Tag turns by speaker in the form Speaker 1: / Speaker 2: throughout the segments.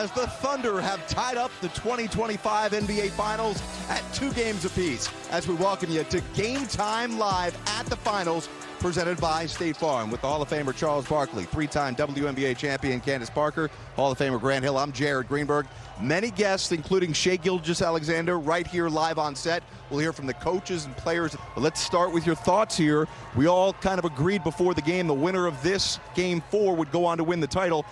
Speaker 1: As the Thunder have tied up the 2025 NBA Finals at 2 games apiece, as we welcome you to Game Time Live at the Finals, presented by State Farm, with the Hall of Famer Charles Barkley, 3-time WNBA champion Candace Parker, Hall of Famer Grant Hill. I'm Jared Greenberg. Many guests, including Shai Gilgeous-Alexander, right here live on set. We'll hear from the coaches and players. But let's start with your thoughts here. We all kind of agreed before the game the winner of this Game 4 would go on to win the title.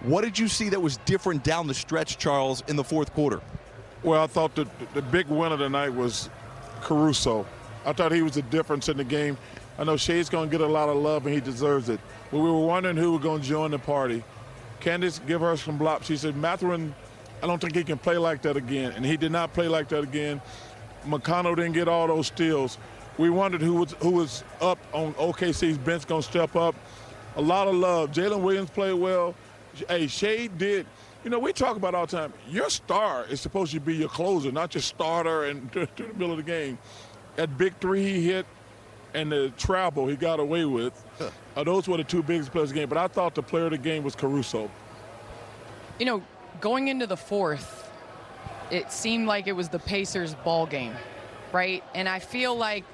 Speaker 1: What did you see that was different down the stretch, Charles, in the fourth quarter?
Speaker 2: Well, I thought the big winner tonight was Caruso. I thought he was the difference in the game. I know Shai's going to get a lot of love, and he deserves it. But we were wondering who was going to join the party. Candace gave her some blops. She said, Mathurin, I don't think he can play like that again. And he did not play like that again. McConnell didn't get all those steals. We wondered who was up on OKC's bench going to step up. A lot of love. Jalen Williams played well. Hey, Shai did. You know, we talk about all the time, your star is supposed to be your closer, not your starter and to the middle of the game. That big three he hit and the travel he got away with, those were the two biggest players of the game. But I thought the player of the game was Caruso.
Speaker 3: You know, going into the fourth, it seemed like it was the Pacers' ball game, right? And I feel like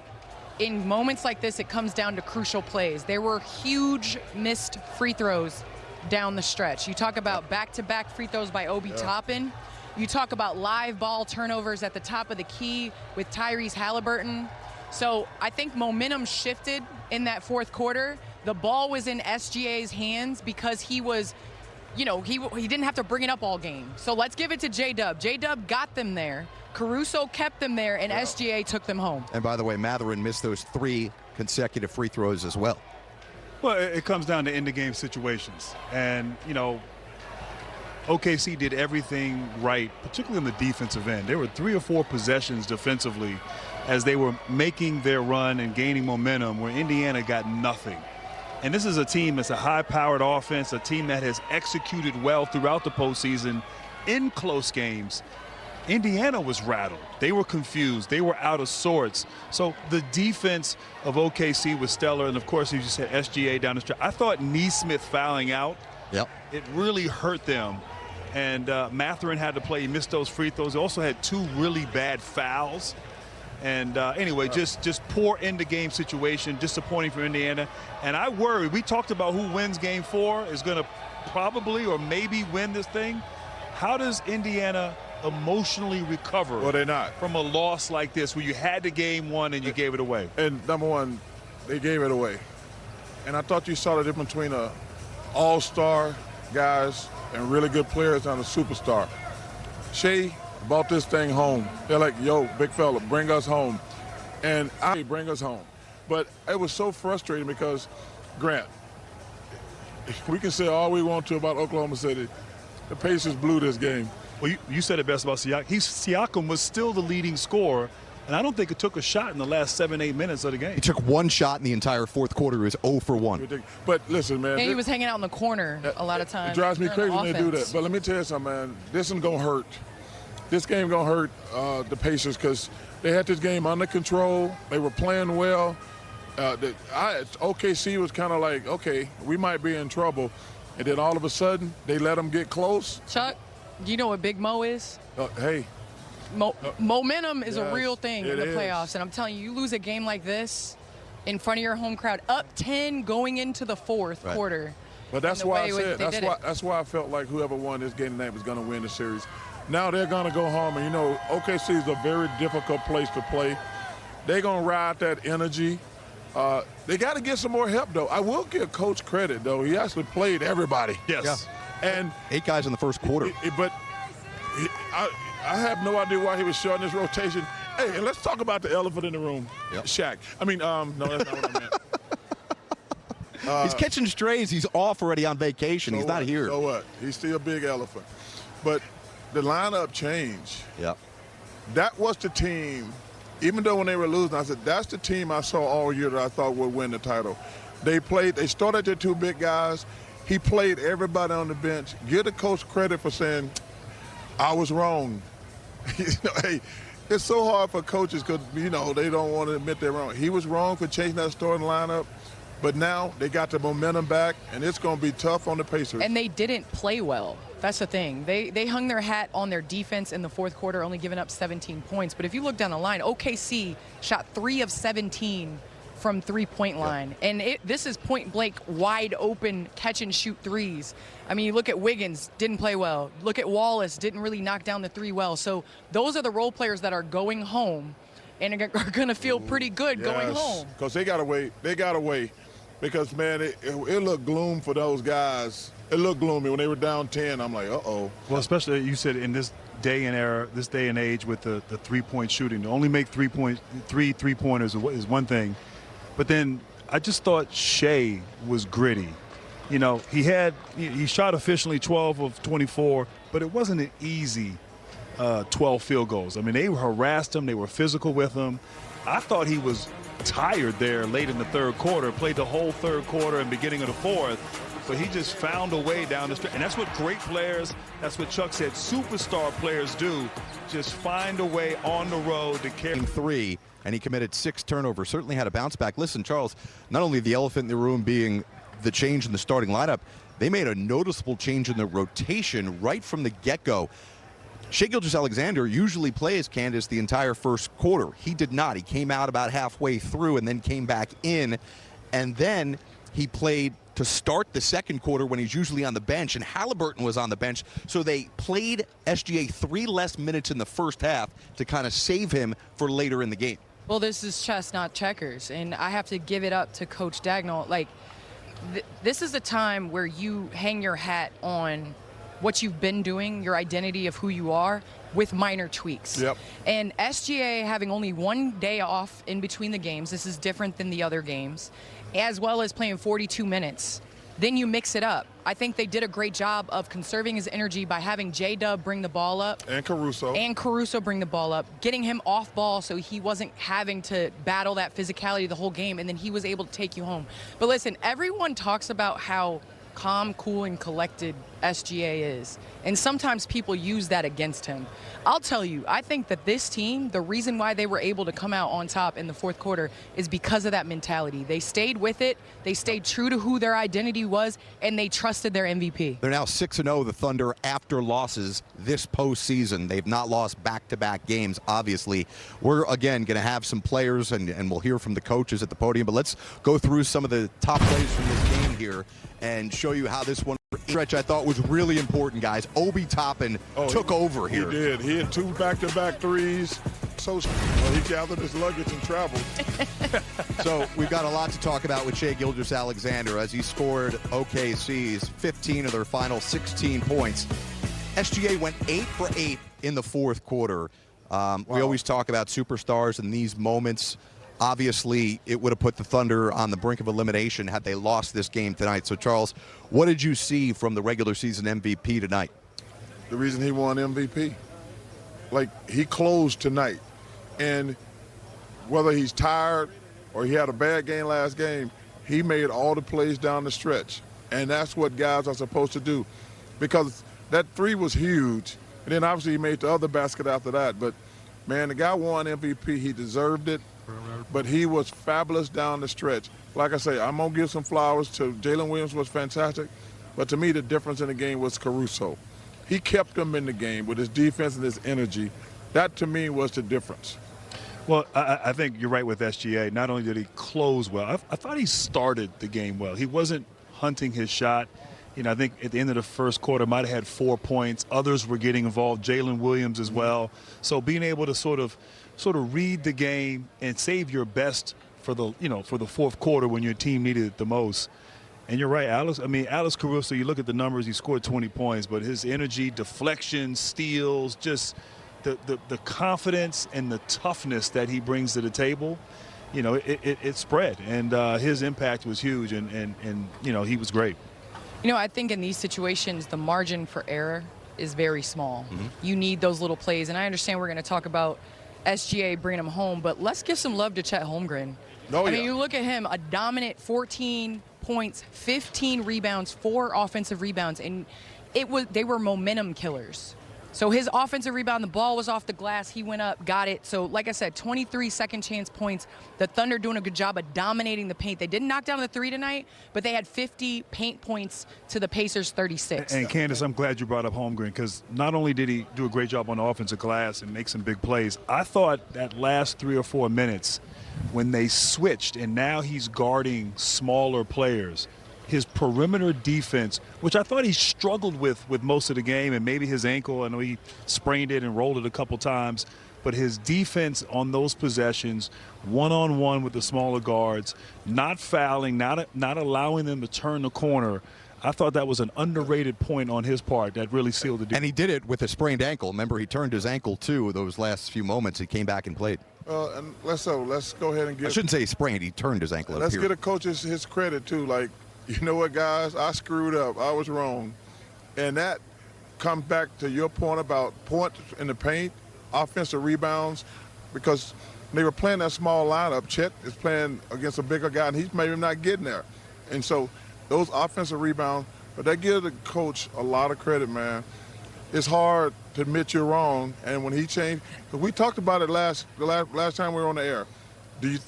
Speaker 3: in moments like this, it comes down to crucial plays. There were huge missed free throws down the stretch. You talk about back-to-back free throws by Obi Toppin. You talk about live ball turnovers at the top of the key with Tyrese Halliburton. So I think momentum shifted in that fourth quarter. The ball was in SGA's hands because he was, you know, he didn't have to bring it up all game. So let's give it to J-Dub. J-Dub got them there. Caruso kept them there, and SGA took them home.
Speaker 1: And by the way, Mathurin missed those 3 consecutive free throws as well.
Speaker 4: Well, it comes down to end-of-game situations. And, you know, OKC did everything right, particularly on the defensive end. There were 3 or 4 possessions defensively as they were making their run and gaining momentum where Indiana got nothing. And this is a team that's a high-powered offense, a team that has executed well throughout the postseason in close games. Indiana was rattled. They were confused. They were out of sorts. So the defense of OKC was stellar. And, of course, as you said, SGA down the stretch. I thought Nesmith fouling out, it really hurt them. And Mathurin had to play. He missed those free throws. He also had 2 really bad fouls. And anyway, just poor end-of-game situation, disappointing for Indiana. And I worry, we talked about who wins Game 4 is going to probably or maybe win this thing. How does Indiana emotionally recover from a loss like this where you had the Game 1 and you gave it away?
Speaker 2: And number one, they gave it away. And I thought you saw the difference between all-star guys and really good players and a superstar. Shai brought this thing home. They're like, yo, big fella, bring us home. And I bring us home. But it was so frustrating because, Grant, we can say all we want to about Oklahoma City. The Pacers blew this game.
Speaker 4: Well, you said it best about Siakam. Siakam was still the leading scorer, and I don't think it took a shot in the last 7-8 minutes of the game.
Speaker 1: He took 1 shot in the entire fourth quarter. He was 0 for 1.
Speaker 2: But listen, man.
Speaker 3: And he was hanging out in the corner a lot of times.
Speaker 2: It drives me crazy when they do that. But let me tell you something, man. This is going to hurt. This game going to hurt the Pacers because they had this game under control. They were playing well. OKC was kind of like, okay, we might be in trouble. And then all of a sudden, they let them get close.
Speaker 3: Chuck, do you know what Big Mo is?
Speaker 2: Hey.
Speaker 3: Momentum is a real thing in the playoffs. And I'm telling you, you lose a game like this in front of your home crowd, up 10 going into the fourth quarter.
Speaker 2: But that's why I said, that's why I felt like whoever won this game tonight was going to win the series. Now they're going to go home. And, you know, OKC is a very difficult place to play. They're going to ride that energy. They got to get some more help, though. I will give Coach credit, though. He actually played everybody.
Speaker 4: Yes.
Speaker 1: Yeah. And 8 guys in the first quarter.
Speaker 2: But I have no idea why he was short in this rotation. Hey, and let's talk about the elephant in the room, Shaq. I mean, no, that's not what I meant.
Speaker 1: He's catching strays. He's off already on vacation. He's not here.
Speaker 2: So what? He's still a big elephant. But the lineup changed.
Speaker 1: Yep.
Speaker 2: That was the team. Even though when they were losing, I said, that's the team I saw all year that I thought would win the title. They started their 2 big guys. He played everybody on the bench. Give the coach credit for saying, I was wrong. Hey, it's so hard for coaches because, you know, they don't want to admit they're wrong. He was wrong for changing that starting lineup. But now they got the momentum back, and it's going to be tough on the Pacers.
Speaker 3: And they didn't play well. That's the thing. They hung their hat on their defense in the fourth quarter, only giving up 17 points. But if you look down the line, OKC shot 3 of 17 from three-point line. And this is point-blank, wide-open catch-and-shoot threes. I mean, you look at Wiggins, didn't play well. Look at Wallace, didn't really knock down the three well. So those are the role players that are going home and are going to feel pretty good going home.
Speaker 2: Because they got to wait. They got to wait. Because, man, it looked gloom for those guys. It looked gloomy when they were down 10. I'm like, uh-oh.
Speaker 4: Well, especially you said in this day and era, this day and age with the three-point shooting. To only make three-pointers is one thing. But then I just thought Shai was gritty. You know, he shot efficiently 12 of 24, but it wasn't an easy 12 field goals. I mean, they harassed him. They were physical with him. I thought he was tired there late in the third quarter, played the whole third quarter and beginning of the fourth, but he just found a way down the stretch. And that's what great players, that's what Chuck said, superstar players do, just find a way on the road to carry.
Speaker 1: 3, and he committed 6 turnovers. Certainly had a bounce back. Listen, Charles, not only the elephant in the room being the change in the starting lineup, they made a noticeable change in the rotation right from the get-go. Shai Gilgeous-Alexander usually plays Candace the entire first quarter. He did not. He came out about halfway through and then came back in. And then he played to start the second quarter when he's usually on the bench, and Halliburton was on the bench. So they played SGA 3 less minutes in the first half to kind of save him for later in the game.
Speaker 3: Well, this is chess, not checkers. And I have to give it up to Coach Dagnall. Like, this is a time where you hang your hat on what you've been doing, your identity of who you are, with minor tweaks.
Speaker 2: Yep.
Speaker 3: And SGA having only 1 day off in between the games, this is different than the other games, as well as playing 42 minutes. Then you mix it up. I think they did a great job of conserving his energy by having J-Dub bring the ball up.
Speaker 2: And Caruso
Speaker 3: bring the ball up, getting him off ball so he wasn't having to battle that physicality the whole game, and then he was able to take you home. But listen, everyone talks about how calm, cool, and collected SGA is. And sometimes people use that against him. I'll tell you, I think that this team, the reason why they were able to come out on top in the fourth quarter is because of that mentality. They stayed with it, they stayed true to who their identity was, and they trusted their MVP.
Speaker 1: They're now 6-0, the Thunder, after losses this postseason. They've not lost back-to-back games, obviously. We're, again, going to have some players, and we'll hear from the coaches at the podium, but let's go through some of the top plays from this game here and show you how this one stretch I thought was really important, guys. Obi Toppin took over here.
Speaker 2: He did. He had 2 back-to-back threes. So he gathered his luggage and traveled.
Speaker 1: So we've got a lot to talk about with Shai Gilgeous-Alexander as he scored OKC's 15 of their final 16 points. SGA went 8 for 8 in the fourth quarter. We always talk about superstars in these moments. Obviously, it would have put the Thunder on the brink of elimination had they lost this game tonight. So, Charles, what did you see from the regular season MVP tonight?
Speaker 2: The reason he won MVP. Like, he closed tonight. And whether he's tired or he had a bad game last game, he made all the plays down the stretch. And that's what guys are supposed to do. Because that 3 was huge. And then, obviously, he made the other basket after that. But, man, the guy won MVP. He deserved it. But he was fabulous down the stretch. Like I say, I'm going to give some flowers to Jalen Williams, was fantastic. But to me, the difference in the game was Caruso. He kept them in the game with his defense and his energy. That, to me, was the difference.
Speaker 4: Well, I think you're right with SGA. Not only did he close well, I thought he started the game well. He wasn't hunting his shot. You know, I think at the end of the first quarter might have had 4 points. Others were getting involved, Jalen Williams as well. So being able to sort of read the game and save your best for the fourth quarter when your team needed it the most. And you're right, Alex Caruso, you look at the numbers, he scored 20 points, but his energy, deflections, steals, just the confidence and the toughness that he brings to the table, you know, it spread. And his impact was huge, and you know, he was great.
Speaker 3: You know, I think in these situations, the margin for error is very small. You need those little plays. And I understand we're going to talk about SGA bringing him home, but let's give some love to Chet Holmgren. I mean, you look at him, a dominant 14 points, 15 rebounds, 4 offensive rebounds, and they were momentum killers. So his offensive rebound, the ball was off the glass. He went up, got it. So, like I said, 23 second chance points. The Thunder doing a good job of dominating the paint. They didn't knock down the three tonight, but they had 50 paint points to the Pacers 36.
Speaker 4: And Candace, I'm glad you brought up Holmgren, because not only did he do a great job on the offensive glass and make some big plays, I thought that last 3 or 4 minutes when they switched and now he's guarding smaller players, his perimeter defense, which I thought he struggled with most of the game, and maybe his ankle, I know he sprained it and rolled it a couple times, but his defense on those possessions, one-on-one with the smaller guards, not fouling, not allowing them to turn the corner, I thought that was an underrated point on his part that really sealed the deal.
Speaker 1: And he did it with a sprained ankle. Remember, he turned his ankle, too, those last few moments. He came back and played.
Speaker 2: And let's go ahead and get.
Speaker 1: I shouldn't say he sprained. He turned his ankle.
Speaker 2: Let's get a coach his credit, too. Like, you know what, guys? I screwed up. I was wrong. And that comes back to your point about points in the paint, offensive rebounds, because they were playing that small lineup. Chet is playing against a bigger guy, and he's maybe not getting there. And so those offensive rebounds, but that gives the coach a lot of credit, man. It's hard to admit you're wrong, and when he changed, because we talked about it last time we were on the air.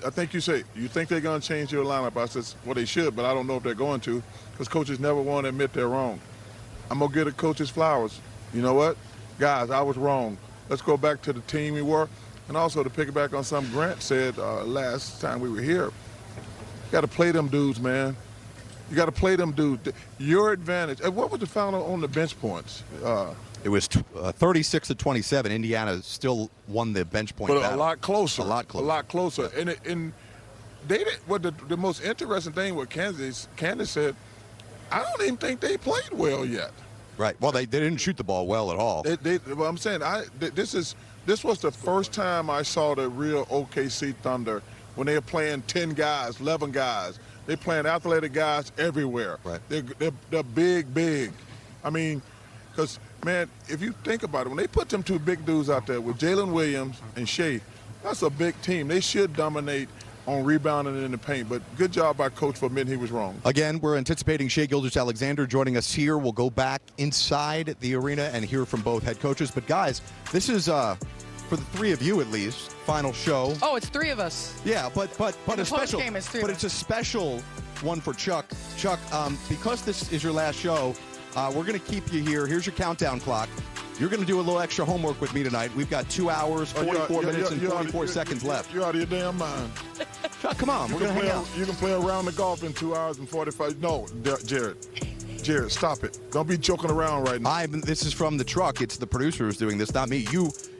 Speaker 2: I think you think they're going to change your lineup? I said, well, they should, but I don't know if they're going to, because coaches never want to admit they're wrong. I'm going to give the coaches flowers. You know what? Guys, I was wrong. Let's go back to the team we were. And also to pick it back on something Grant said last time we were here, you got to play them dudes, man. You got to play them dudes. Your advantage. And what was the final on the bench points?
Speaker 1: It was 36-27. Indiana still won the bench point battle.
Speaker 2: A lot closer.
Speaker 1: A lot closer.
Speaker 2: And they did, what the most interesting thing with Candace said, I don't even think they played well yet.
Speaker 1: Right. Well, they didn't shoot the ball well at all.
Speaker 2: Well, I'm saying this was the first time I saw the real OKC Thunder when they were playing 10 guys, 11 guys. They're playing athletic guys everywhere.
Speaker 1: Right.
Speaker 2: They're big. I mean, because, man, if you think about it, when they put them two big dudes out there with Jalen Williams and Shai, that's a big team. They should dominate on rebounding in the paint, but good job by Coach for admitting he was wrong.
Speaker 1: Again, we're anticipating Shai Gilgeous-Alexander joining us here. We'll go back inside the arena and hear from both head coaches. But, guys, this is, for the three of you at least, final show.
Speaker 3: Oh, it's three of us.
Speaker 1: Yeah, but a special
Speaker 3: game is three
Speaker 1: but
Speaker 3: of
Speaker 1: it's a special one for Chuck. Chuck, because this is your last show, we're going to keep you here. Here's your countdown clock. You're going to do a little extra homework with me tonight. We've got 2 hours, 44 minutes, and 44 seconds left.
Speaker 2: You're out of your damn mind.
Speaker 1: Chuck, come on. We're going to hang out.
Speaker 2: You can play a round of golf in 2 hours and 45. No, Jared, stop it. Don't be joking around right now.
Speaker 1: This is from the truck. It's the producer who's doing this, not me.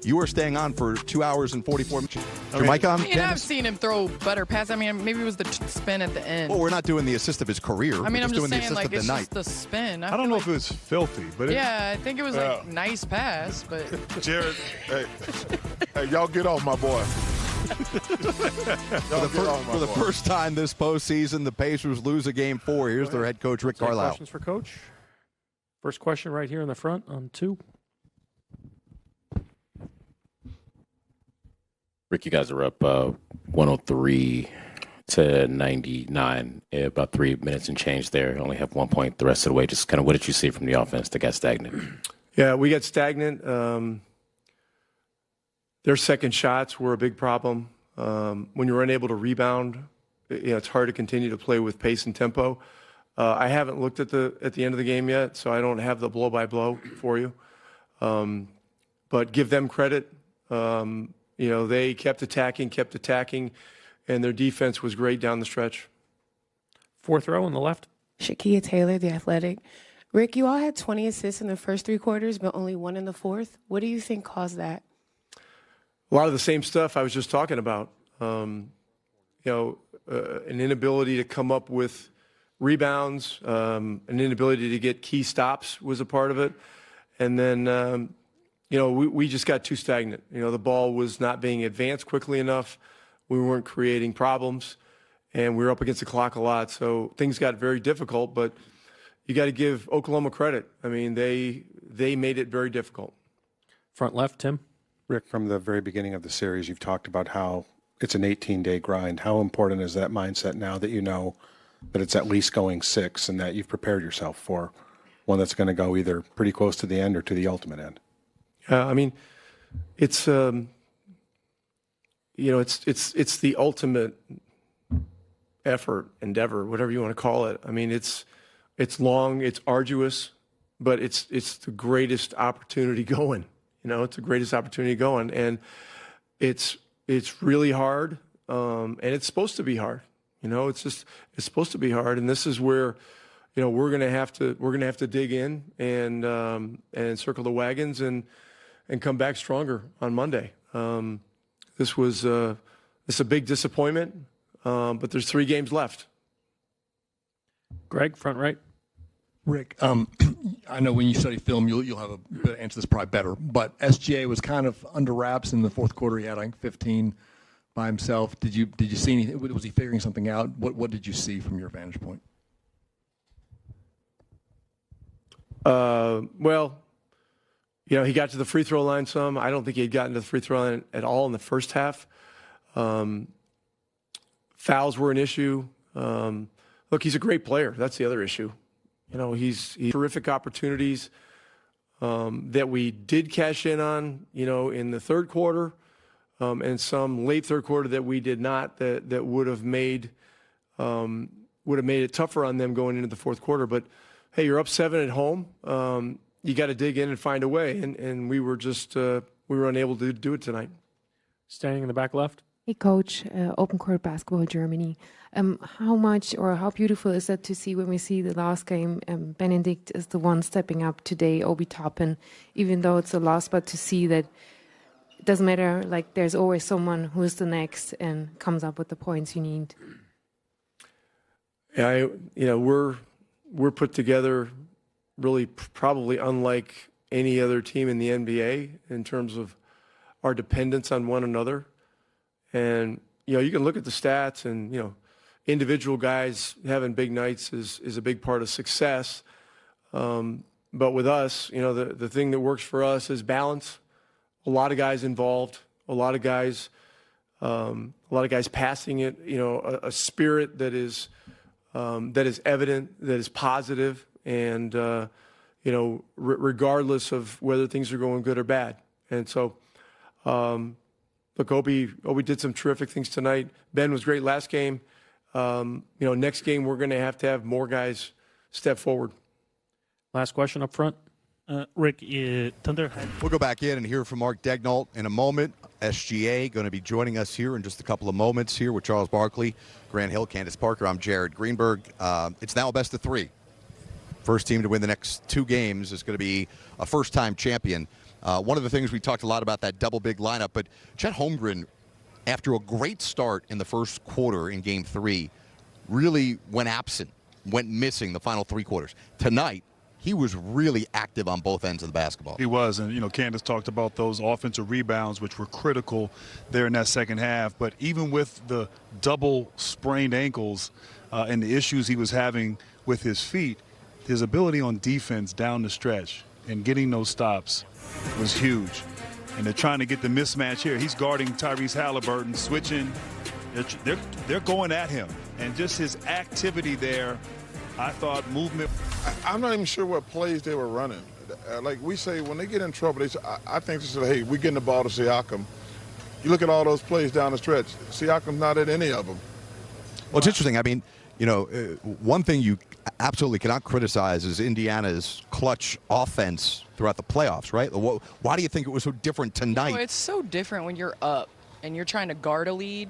Speaker 1: You are staying on for 2 hours and 44 minutes. Your mic on?
Speaker 3: I've seen him throw better passes. I mean, maybe it was the spin at the end.
Speaker 1: Well, we're not doing the assist of his career.
Speaker 3: I mean, I'm just
Speaker 1: doing
Speaker 3: saying,
Speaker 1: the assist
Speaker 3: like,
Speaker 1: of the
Speaker 3: it's
Speaker 1: night.
Speaker 3: just the spin.
Speaker 4: I don't know if it was filthy, but
Speaker 3: yeah, I think it was like nice pass, but
Speaker 2: Jared, hey, y'all get off my boy.
Speaker 1: For the first time this postseason, the Pacers lose a game 4. Here's their head coach, Rick Carlisle.
Speaker 5: Questions for Coach? First question right here in the front on 2.
Speaker 6: Rick, you guys are up 103 to 99, about 3 minutes and change there. Only have 1 point the rest of the way. Just kind of what did you see from the offense that got stagnant?
Speaker 7: Yeah, we got stagnant. Their second shots were a big problem. When you're unable to rebound, it's hard to continue to play with pace and tempo. I haven't looked at the end of the game yet, so I don't have the blow-by-blow for you. But give them credit. They kept attacking, and their defense was great down the stretch.
Speaker 5: Fourth row on the left.
Speaker 8: Shakia Taylor, The Athletic. Rick, you all had 20 assists in the first 3 quarters, but only 1 in the fourth. What do you think caused that?
Speaker 7: A lot of the same stuff I was just talking about. An inability to come up with rebounds, an inability to get key stops was a part of it. And then, we just got too stagnant. The ball was not being advanced quickly enough. We weren't creating problems, and we were up against the clock a lot. So things got very difficult, but you got to give Oklahoma credit. I mean, they made it very difficult.
Speaker 5: Front left, Tim.
Speaker 9: Rick, from the very beginning of the series, you've talked about how it's an 18-day grind. How important is that mindset now that you know that it's at least going 6 and that you've prepared yourself for one that's going to go either pretty close to the end or to the ultimate end?
Speaker 7: I mean, it's it's the ultimate effort, endeavor, whatever you want to call it. I mean, it's long, it's arduous, but it's the greatest opportunity going. It's the greatest opportunity going, and it's really hard, and it's supposed to be hard. It's supposed to be hard, and this is where, we're gonna have to dig in and circle the wagons and come back stronger on Monday. This was it's a big disappointment, but there's 3 games left.
Speaker 5: Greg, front right.
Speaker 10: Rick, I know when you study film, you'll have a bit of answer this probably better, but SGA was kind of under wraps in the fourth quarter. He had, I think, 15 by himself. Did you see anything? Was he figuring something out? What did you see from your vantage point?
Speaker 7: Well, he got to the free throw line some. I don't think he had gotten to the free throw line at all in the first half. Fouls were an issue. Look, he's a great player. That's the other issue. He's terrific opportunities that we did cash in on, in the third quarter, and some late third quarter that we did not, that would have made it tougher on them going into the fourth quarter. But hey, you're up 7 at home. You got to dig in and find a way, and we were just we were unable to do it tonight.
Speaker 5: Standing in the back left.
Speaker 11: Hey, Coach, Open Court Basketball Germany. How much or how beautiful is that to see when we see the last game? Benedict is the one stepping up today, Obi Toppin, even though it's a loss, but to see that it doesn't matter, like there's always someone who's the next and comes up with the points you need.
Speaker 7: Yeah, we're put together really probably unlike any other team in the NBA in terms of our dependence on one another. And, you can look at the stats and, individual guys having big nights is a big part of success. But with us, the thing that works for us is balance. A lot of guys involved, a lot of guys passing it, a spirit that is evident, that is positive, and, regardless of whether things are going good or bad. And so, look, Obi did some terrific things tonight. Ben was great last game. Next game we're going to have more guys step forward.
Speaker 5: Last question up front.
Speaker 12: Rick, Thunder.
Speaker 1: We'll go back in and hear from Mark Daigneault in a moment. SGA going to be joining us here in just a couple of moments here with Charles Barkley, Grant Hill, Candace Parker. I'm Jared Greenberg. It's now a best of 3. First team to win the next 2 games is going to be a first-time champion. One of the things we talked a lot about, that double big lineup, but Chet Holmgren, after a great start in the first quarter in Game 3, really went absent, went missing the final 3 quarters. Tonight, he was really active on both ends of the basketball.
Speaker 4: He was, and Candace talked about those offensive rebounds, which were critical there in that second half. But even with the double sprained ankles and the issues he was having with his feet, his ability on defense down the stretch and getting those stops was huge. And they're trying to get the mismatch here. He's guarding Tyrese Halliburton, switching. They're going at him. And just his activity there, I thought movement.
Speaker 2: I'm not even sure what plays they were running. Like we say, when they get in trouble, I think they say, hey, we're getting the ball to Siakam. You look at all those plays down the stretch, Siakam's not at any of them.
Speaker 1: Well, it's interesting. I mean, one thing you absolutely cannot criticize is Indiana's clutch offense throughout the playoffs, right? Why do you think it was so different tonight?
Speaker 3: It's so different when you're up and you're trying to guard a lead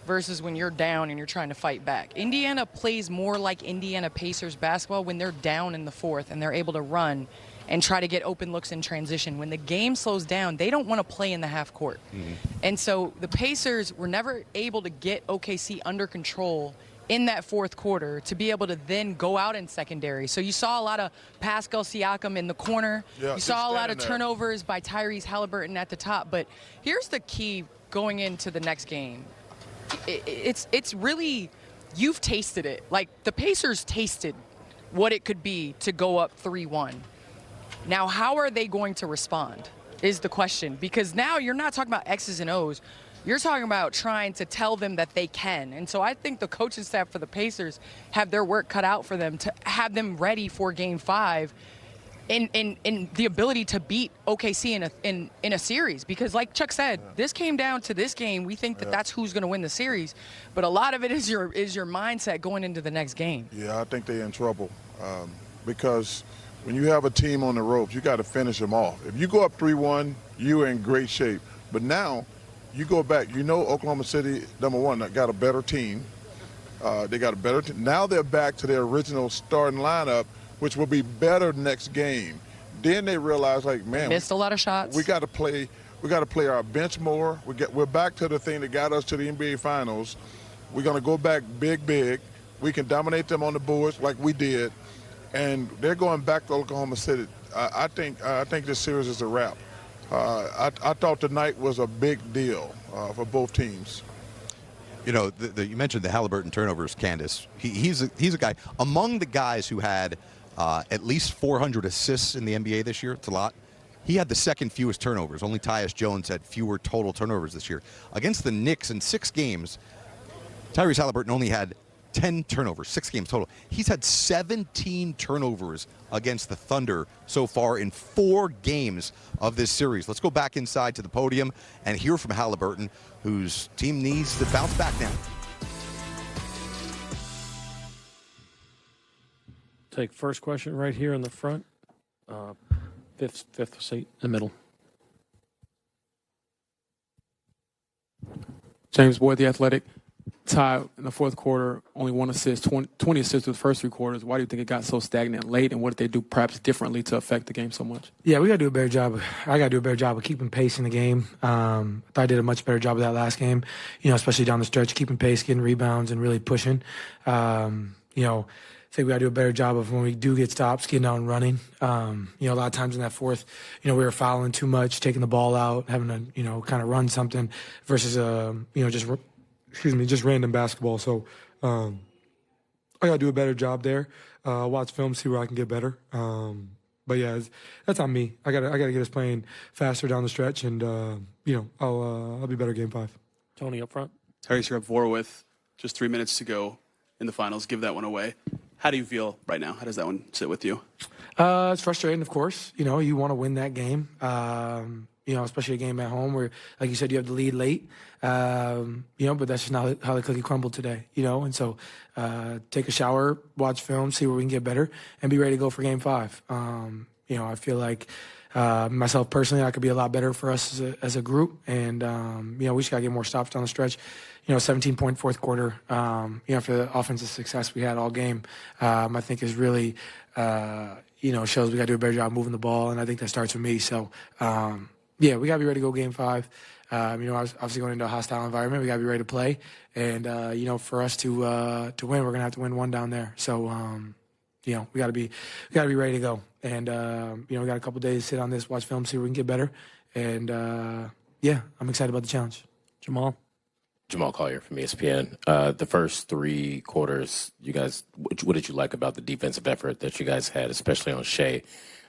Speaker 3: versus when you're down and you're trying to fight back. Indiana plays more like Indiana Pacers basketball when they're down in the fourth and they're able to run and try to get open looks in transition. When the game slows down, they don't want to play in the half court. Mm-hmm. And so the Pacers were never able to get OKC under control in that fourth quarter to be able to then go out in secondary. So you saw a lot of Pascal Siakam in the corner. Yeah, you saw a lot of turnovers by Tyrese Halliburton at the top. But here's the key going into the next game. It's really, you've tasted it. Like, the Pacers tasted what it could be to go up 3-1. Now, how are they going to respond is the question. Because now you're not talking about X's and O's. You're talking about trying to tell them that they can. And so I think the coaching staff for the Pacers have their work cut out for them to have them ready for Game 5 in the ability to beat OKC in a series, because like Chuck said, this came down to this game. We think that that's who's going to win the series, but a lot of it is your mindset going into the next game.
Speaker 2: Yeah, I think they're in trouble because when you have a team on the ropes, you got to finish them off. If you go up 3-1, you're in great shape. But now you go back. You know, Oklahoma City, number one, got a better team. They got a better team. Now they're back to their original starting lineup, which will be better next game. Then they realize, like, man,
Speaker 3: missed a lot of shots.
Speaker 2: We got to play. We got to play our bench more. We're back to the thing that got us to the NBA Finals. We're going to go back big. We can dominate them on the boards like we did, and they're going back to Oklahoma City. I think this series is a wrap. I thought tonight was a big deal for both teams.
Speaker 1: You know, you mentioned the Halliburton turnovers, Candace. He's a guy among the guys who had at least 400 assists in the NBA this year. It's a lot. He had the second fewest turnovers. Only Tyus Jones had fewer total turnovers this year. Against the Knicks in 6 games, Tyrese Halliburton only had 10 turnovers, 6 games total. He's had 17 turnovers against the Thunder so far in 4 games of this series. Let's go back inside to the podium and hear from Halliburton, whose team needs to bounce back now.
Speaker 5: Take first question right here in the front. Fifth seat in the middle.
Speaker 13: James Boyd, The Athletic. Ty, in the fourth quarter, only 1 assist, 20 assists with the first 3 quarters. Why do you think it got so stagnant late, and what did they do perhaps differently to affect the game so much?
Speaker 14: Yeah, we got to do a better job. I got to do a better job of keeping pace in the game. I thought I did a much better job of that last game, especially down the stretch, keeping pace, getting rebounds, and really pushing. I think we got to do a better job of when we do get stops, getting out and running. A lot of times in that fourth, we were fouling too much, taking the ball out, having to, kind of run something versus, just random basketball. So I got to do a better job there. Watch film, see where I can get better. But yeah, that's on me. I got to get us playing faster down the stretch, and I'll be better game 5.
Speaker 5: Tony up front.
Speaker 15: Tyrese, you're up 4 with just 3 minutes to go in the finals. Give that one away. How do you feel right now? How does that one sit with you?
Speaker 14: It's frustrating, of course. You want to win that game. Especially a game at home where, like you said, you have the lead late. But that's just not how the cookie crumbled today. And so take a shower, watch film, see where we can get better, and be ready to go for game 5. I feel like myself personally, I could be a lot better for us as a group, and we just got to get more stops down the stretch. 17-point fourth quarter. After the offensive success we had all game, I think is really shows we got to do a better job moving the ball, and I think that starts with me. So. We got to be ready to go game 5. Obviously going into a hostile environment, we got to be ready to play. And, for us to win, we're going to have to win 1 down there. So, we got to be ready to go. And, we got a couple days to sit on this, watch film, see where we can get better. And, I'm excited about the challenge.
Speaker 5: Jamal
Speaker 6: Collier from ESPN. The first 3 quarters, you guys, what did you like about the defensive effort that you guys had, especially on Shai?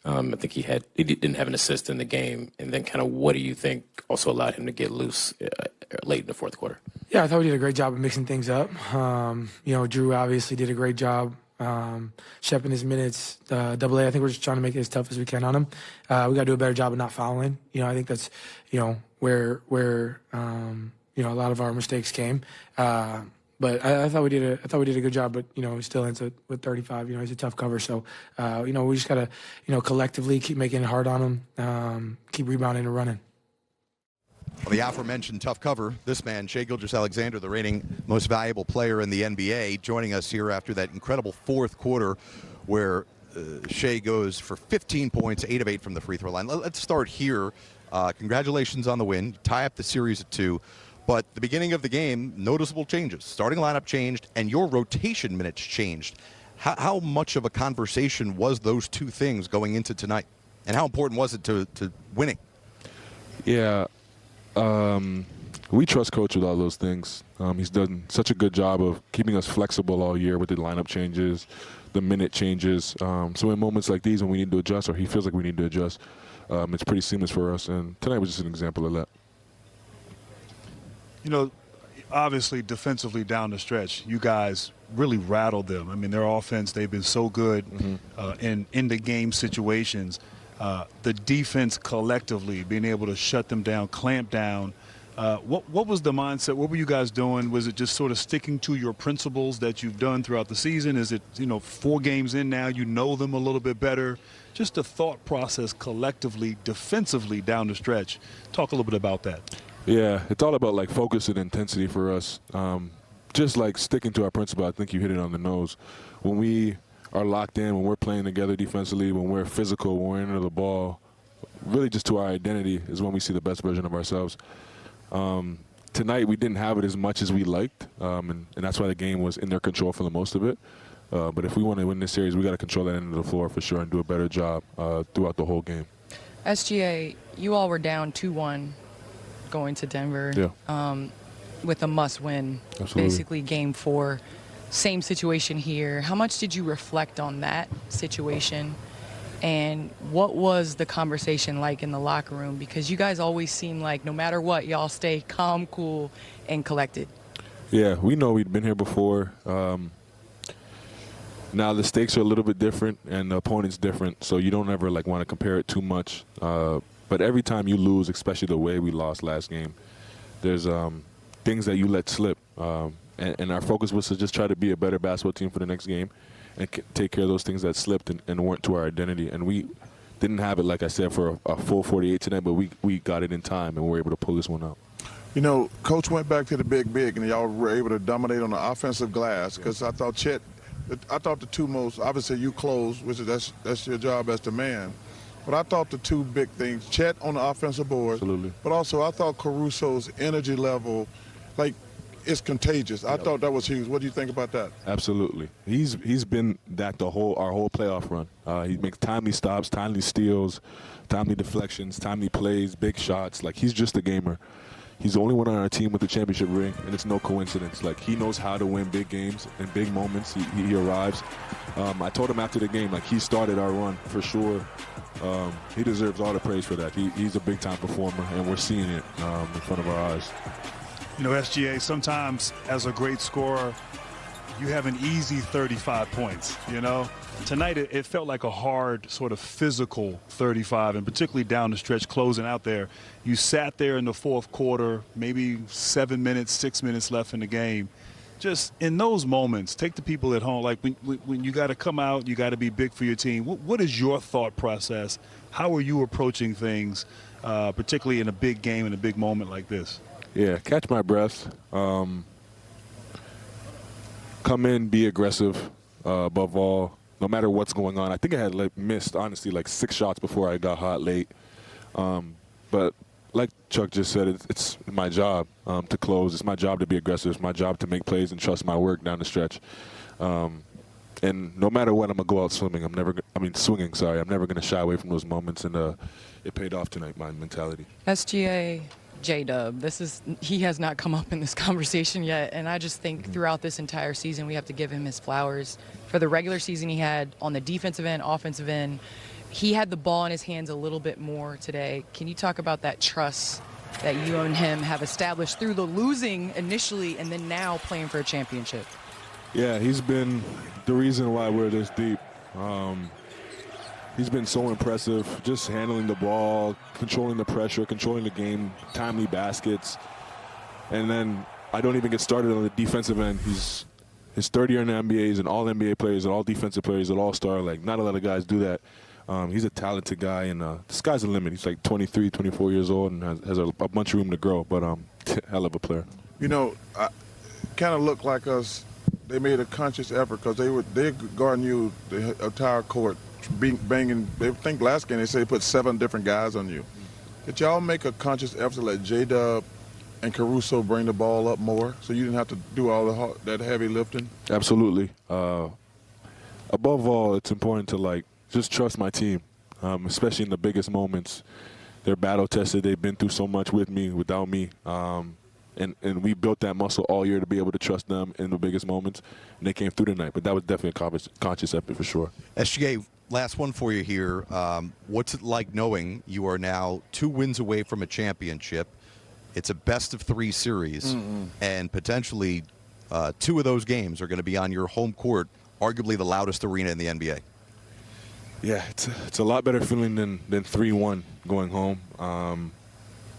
Speaker 6: I think he didn't have an assist in the game. And then kind of what do you think also allowed him to get loose late in the fourth quarter?
Speaker 14: Yeah, I thought we did a great job of mixing things up. Drew obviously did a great job shepping his minutes. Double A, I think we're just trying to make it as tough as we can on him. We got to do a better job of not fouling. I think that's, where a lot of our mistakes came. But I thought we did a good job. But he still ends up with 35. He's a tough cover. So we just gotta collectively keep making it hard on him, keep rebounding and running.
Speaker 1: Well, the aforementioned tough cover, this man, Shai Gilgeous-Alexander, the reigning most valuable player in the NBA, joining us here after that incredible fourth quarter where Shai goes for 15 points, 8 of 8 from the free throw line. Let's start here. Congratulations on the win. Tie up the series at 2. But the beginning of the game, noticeable changes. Starting lineup changed, and your rotation minutes changed. How much of a conversation was those 2 things going into tonight? And how important was it to winning?
Speaker 16: Yeah, we trust Coach with all those things. He's done such a good job of keeping us flexible all year with the lineup changes, the minute changes. So in moments like these when we need to adjust, or he feels like we need to adjust, it's pretty seamless for us. And tonight was just an example of that.
Speaker 4: Obviously defensively down the stretch, you guys really rattled them. I mean, their offense, they've been so good in the game situations. The defense collectively being able to shut them down, clamp down. What was the mindset? What were you guys doing? Was it just sort of sticking to your principles that you've done throughout the season? Is it, 4 games in now, you know them a little bit better? Just the thought process collectively, defensively down the stretch. Talk a little bit about that.
Speaker 16: Yeah, it's all about like focus and intensity for us. Just like sticking to our principle. I think you hit it on the nose. When we are locked in, when we're playing together defensively, when we're physical, when we're into the ball, really just to our identity is when we see the best version of ourselves. Tonight we didn't have it as much as we liked, and that's why the game was in their control for the most of it. But if we want to win this series, we got to control that end of the floor for sure and do a better job throughout the whole game.
Speaker 3: SGA, you all were down 2-1 going to Denver with a must-win, basically Game 4. Same situation here. How much did you reflect on that situation? And what was the conversation like in the locker room? Because you guys always seem like no matter what, y'all stay calm, cool, and collected.
Speaker 16: Yeah, we know we'd been here before. Now the stakes are a little bit different and the opponent's different, so you don't ever like want to compare it too much. But every time you lose, especially the way we lost last game, there's things that you let slip. And our focus was to just try to be a better basketball team for the next game and take care of those things that slipped and weren't to our identity. And we didn't have it, like I said, for a full 48 tonight, but we got it in time and we were able to pull this one out.
Speaker 2: Coach went back to the big, and y'all were able to dominate on the offensive glass because I thought the two most, obviously you close, which is that's your job as the man. But I thought the two big things, Chet on the offensive board,
Speaker 16: absolutely.
Speaker 2: But also I thought Caruso's energy level, it's contagious. I thought that was huge. What do you think about that?
Speaker 16: Absolutely. He's been that our whole playoff run. He makes timely stops, timely steals, timely deflections, timely plays, big shots. He's just a gamer. He's the only one on our team with the championship ring, and it's no coincidence. He knows how to win big games and big moments. He arrives. I told him after the game, he started our run for sure. He deserves all the praise for that. He's a big-time performer, and we're seeing it in front of our eyes.
Speaker 4: SGA, sometimes as a great scorer, you have an easy 35 points, Tonight it felt like a hard sort of physical 35, and particularly down the stretch closing out there. You sat there in the fourth quarter, maybe 7 minutes, 6 minutes left in the game. Just in those moments, take the people at home, when you got to come out, you got to be big for your team. What is your thought process? How are you approaching things, particularly in a big game, in a big moment like this?
Speaker 16: Yeah, catch my breath. Come in, be aggressive above all, no matter what's going on. I think I had missed, honestly, 6 shots before I got hot late. But like Chuck just said, it's my job to close. It's my job to be aggressive. It's my job to make plays and trust my work down the stretch. And no matter what, I'm going to go out swinging. I'm never going to shy away from those moments. And it paid off tonight, my mentality.
Speaker 3: SGA, J-Dub, he has not come up in this conversation yet, and I just think throughout this entire season we have to give him his flowers. For the regular season he had on the defensive end, offensive end, he had the ball in his hands a little bit more today. Can you talk about that trust that you and him have established through the losing initially and then now playing for a championship?
Speaker 16: Yeah, he's been the reason why we're this deep. He's been so impressive, just handling the ball, controlling the pressure, controlling the game, timely baskets. And then I don't even get started on the defensive end. He's his third year in the NBA. He's an all-NBA player, he's an all-defensive player, he's an all-star. Not a lot of guys do that. He's a talented guy, and the sky's the limit. He's 23, 24 years old and has a bunch of room to grow, but hell of a player.
Speaker 2: I kind of look like us. They made a conscious effort because they're guarding you the entire court. Banging. They think last game they say they put 7 different guys on you. Did y'all make a conscious effort to let J-Dub and Caruso bring the ball up more so you didn't have to do all that heavy lifting?
Speaker 16: Absolutely. Above all, it's important to just trust my team, especially in the biggest moments. They're battle tested. They've been through so much with me, without me. And we built that muscle all year to be able to trust them in the biggest moments, and they came through tonight. But that was definitely a conscious effort for sure.
Speaker 1: SGA, last one for you here. What's it like knowing you are now 2 wins away from a championship? It's a best-of-3 series, and potentially 2 of those games are going to be on your home court, arguably the loudest arena in the NBA.
Speaker 16: Yeah, it's a lot better feeling than 3-1 going home.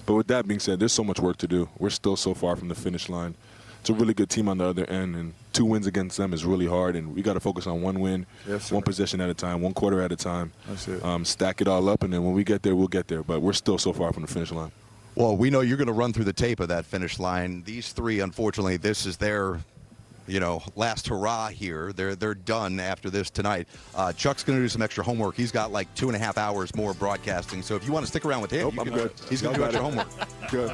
Speaker 16: But with that being said, there's so much work to do. We're still so far from the finish line. It's a really good team on the other end, and 2 wins against them is really hard, and we got to focus on 1 win,
Speaker 2: Yes,
Speaker 16: 1 possession at a time, 1 quarter at a time.
Speaker 2: That's it.
Speaker 16: Stack it all up, and then when we get there, we'll get there. But we're still so far from the finish line.
Speaker 1: Well, we know you're going to run through the tape of that finish line. These 3, unfortunately, this is their last hurrah here. They're done after this tonight. Chuck's going to do some extra homework. He's got like 2.5 hours more broadcasting. So if you want to stick around with him,
Speaker 16: I'm good.
Speaker 1: He's going to do extra homework.
Speaker 16: Good.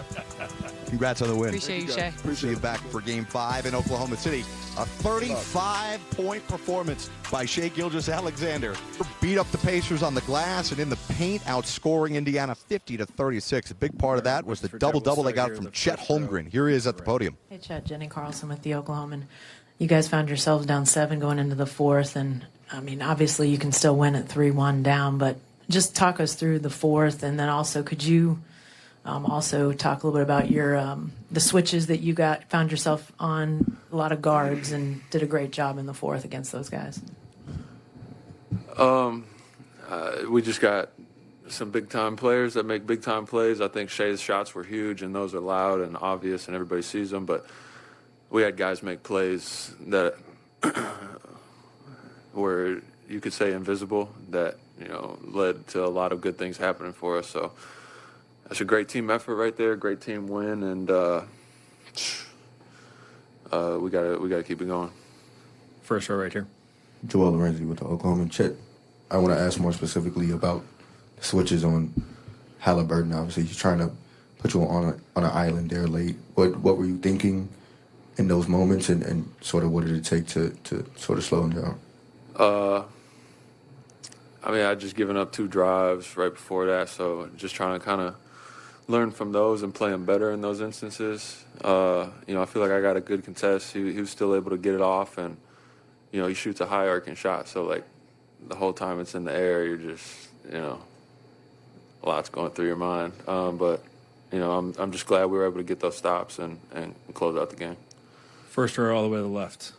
Speaker 1: Congrats on the win.
Speaker 3: Appreciate you, Shai.
Speaker 1: Appreciate you back for Game 5 in Oklahoma City. A 35-point performance by Shai Gilgeous-Alexander. Beat up the Pacers on the glass and in the paint, outscoring Indiana 50-36. A big part of that was the double-double they got from Chet Holmgren. Here he is at the podium.
Speaker 17: Hey, Chet, Jenny Carlson with the Oklahoman. You guys found yourselves down 7 going into the 4th, and I mean, obviously you can still win at 3-1 down, but just talk us through the 4th, and then also could you also talk a little bit about your the switches that you found yourself on a lot of guards and did a great job in the 4th against those guys.
Speaker 18: We just got some big-time players that make big-time plays. I think Shai's shots were huge, and those are loud and obvious, and everybody sees them, but we had guys make plays that were, you could say, invisible, that led to a lot of good things happening for us. So that's a great team effort right there, great team win, and we gotta keep it going.
Speaker 19: First row right here.
Speaker 20: Joel Lorenzi with the Oklahoma. Chet, I want to ask more specifically about switches on Halliburton. Obviously, he's trying to put you on an island there late. What were you thinking in those moments, and sort of what did it take to sort of slow him down?
Speaker 18: I mean, I'd just given up 2 drives right before that, so just trying to kind of learn from those and play him better in those instances. I feel like I got a good contest. He was still able to get it off, and he shoots a high arcing shot, so like the whole time it's in the air, you're just a lot's going through your mind. But I'm just glad we were able to get those stops and close out the game.
Speaker 19: First row all the way to the left.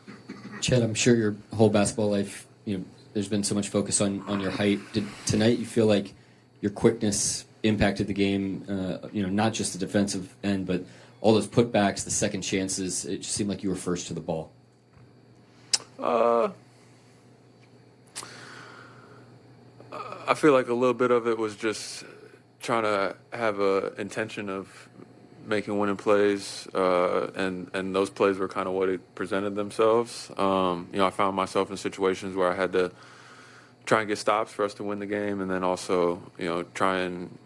Speaker 21: Chet, I'm sure your whole basketball life, there's been so much focus on your height. Did tonight you feel like your quickness impacted the game? Not just the defensive end, but all those putbacks, the second chances. It just seemed like you were first to the ball.
Speaker 18: I feel like a little bit of it was just trying to have a intention of making winning plays, and those plays were kind of what it presented themselves. I found myself in situations where I had to try and get stops for us to win the game, and then also, try and,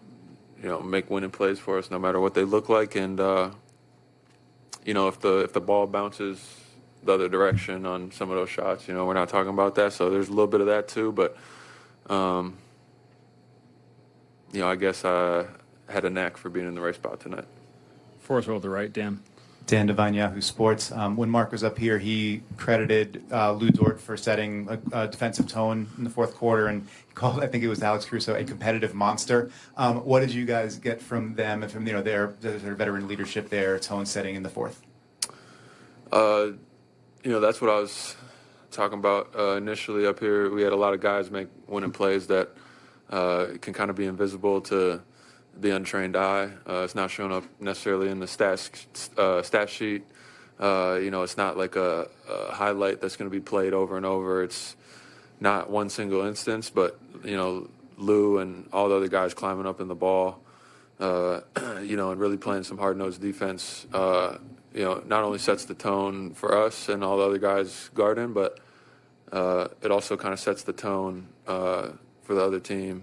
Speaker 18: make winning plays for us no matter what they look like. And, if the ball bounces the other direction on some of those shots, we're not talking about that. So there's a little bit of that too, but, I guess I had a knack for being in the right spot tonight.
Speaker 19: Fourth row to the right, Dan.
Speaker 22: Dan Devine, Yahoo Sports. When Mark was up here, he credited Lou Dort for setting a defensive tone in the 4th quarter, and he called, I think it was Alex Caruso, a competitive monster. What did you guys get from them and from their veteran leadership, their tone setting in the 4th?
Speaker 18: That's what I was talking about initially up here. We had a lot of guys make winning plays that can kind of be invisible to the untrained eye. It's not showing up necessarily in the stat sheet. It's not like a highlight that's going to be played over and over. It's not one single instance, but Lou and all the other guys climbing up in the ball, and really playing some hard-nosed defense. Not only sets the tone for us and all the other guys guarding, but it also kind of sets the tone for the other team.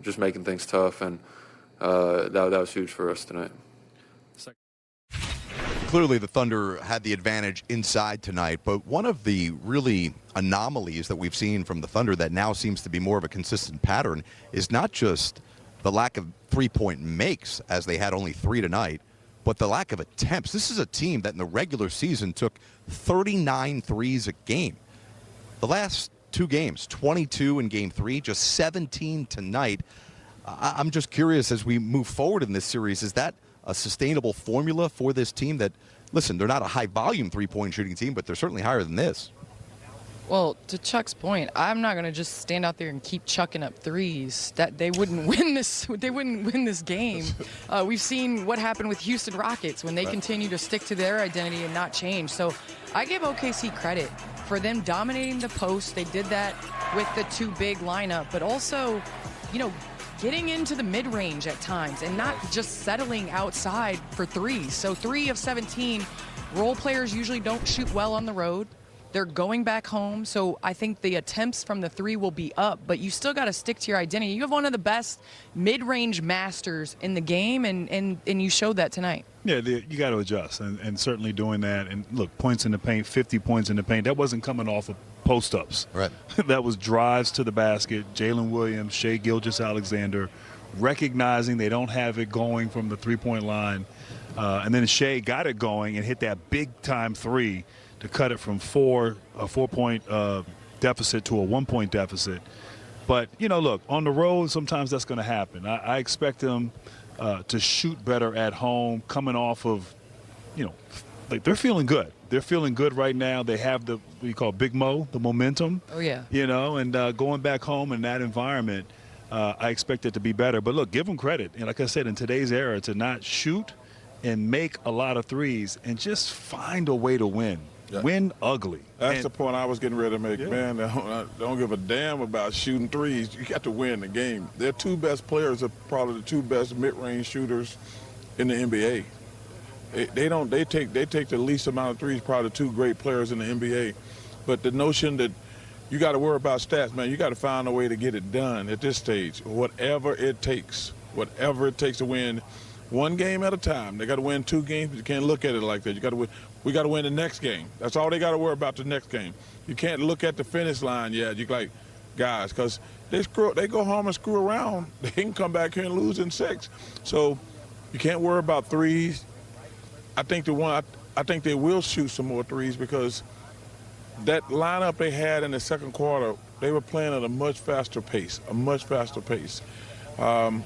Speaker 18: Just making things tough, and that was huge for us tonight.
Speaker 1: Clearly, the Thunder had the advantage inside tonight, but one of the really anomalies that we've seen from the Thunder that now seems to be more of a consistent pattern is not just the lack of three-point makes, as they had only 3 tonight, but the lack of attempts. This is a team that in the regular season took 39 threes a game. The last 2 games, 22 in Game 3, just 17 tonight. I'm just curious, as we move forward in this series, is that a sustainable formula for this team that listen, they're not a high-volume three-point shooting team, but they're certainly higher than this.
Speaker 3: Well, to Chuck's point, I'm not going to just stand out there and keep chucking up threes. That they wouldn't win this. They wouldn't win this game. We've seen what happened with Houston Rockets when they continue to stick to their identity and not change. So I give OKC credit for them dominating the post. They did that with the two big lineup, but also, getting into the mid-range at times and not just settling outside for threes. So 3 of 17. Role players usually don't shoot well on the road. They're going back home, so I think the attempts from the 3 will be up, but you still got to stick to your identity. You have one of the best mid-range masters in the game, and you showed that tonight.
Speaker 4: Yeah, you got to adjust, and certainly doing that. And look, points in the paint, 50 points in the paint, that wasn't coming off of post-ups.
Speaker 1: Right.
Speaker 4: That was drives to the basket. Jalen Williams, Shai Gilgeous-Alexander, recognizing they don't have it going from the three-point line, and then Shai got it going and hit that big-time 3 to cut it from a 4-point deficit to a 1-point deficit. But, look, on the road, sometimes that's going to happen. I expect them to shoot better at home, coming off of, like they're feeling good. They're feeling good right now. They have what you call Big Mo, the momentum.
Speaker 3: Oh, yeah.
Speaker 4: And going back home in that environment, I expect it to be better. But, look, give them credit. And like I said, in today's era, to not shoot and make a lot of threes and just find a way to win. Yeah. Win ugly.
Speaker 2: That's the point I was getting ready to make. Yeah. Man, I don't give a damn about shooting threes. You got to win the game. Their 2 best players are probably the 2 best mid-range shooters in the NBA. They take the least amount of threes, probably the 2 great players in the NBA. But the notion that you got to worry about stats, man, you got to find a way to get it done at this stage. Whatever it takes to win. 1 game at a time. They got to win 2 games, but you can't look at it like that. You got to win. We got to win the next game. That's all they got to worry about, the next game. You can't look at the finish line yet. You like, guys, because they go home and screw around. They can come back here and lose in 6. So you can't worry about threes. I think they will shoot some more threes, because that lineup they had in the second quarter, they were playing at a much faster pace.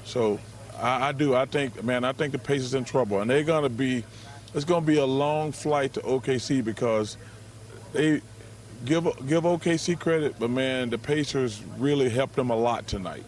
Speaker 2: So I think the Pacers in trouble, and it's going to be a long flight to OKC, because they give OKC credit, but man, the Pacers really helped them a lot tonight.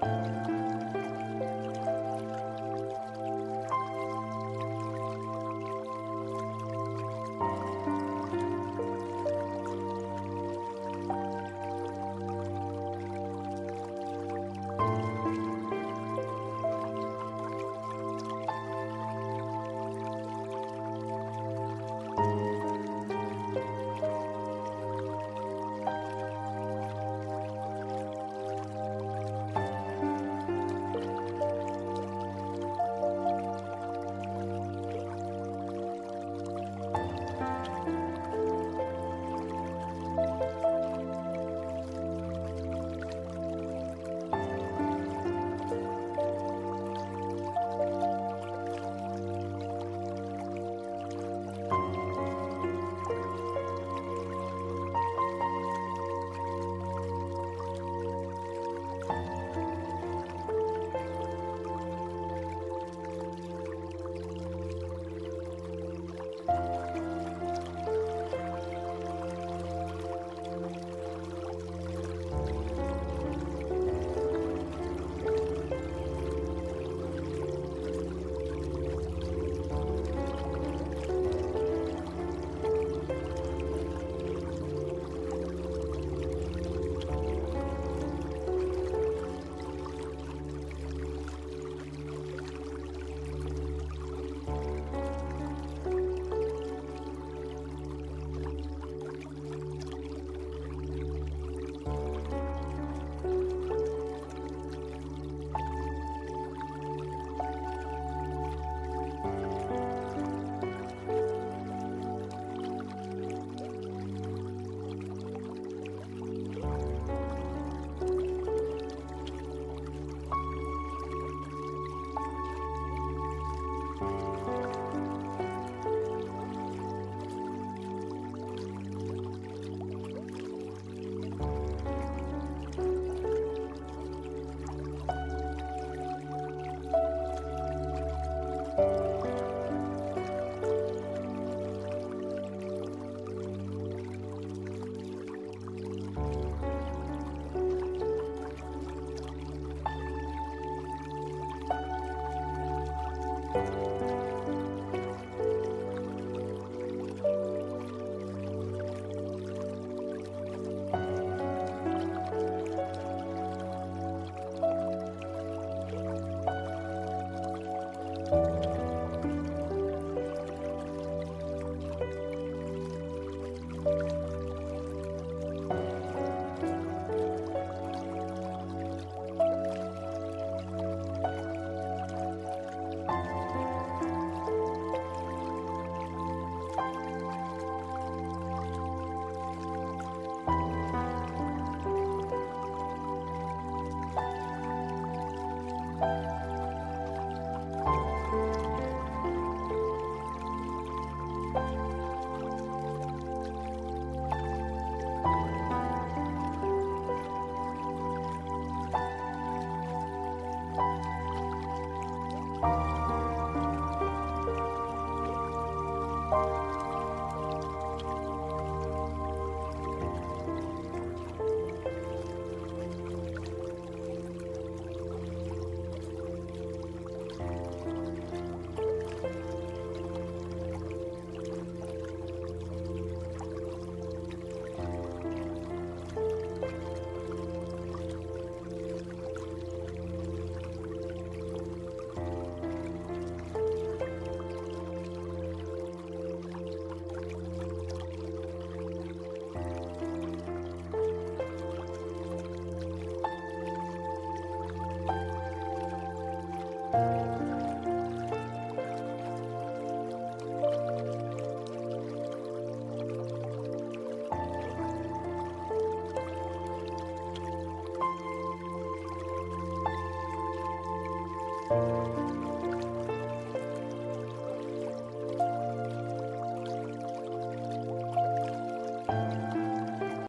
Speaker 1: you.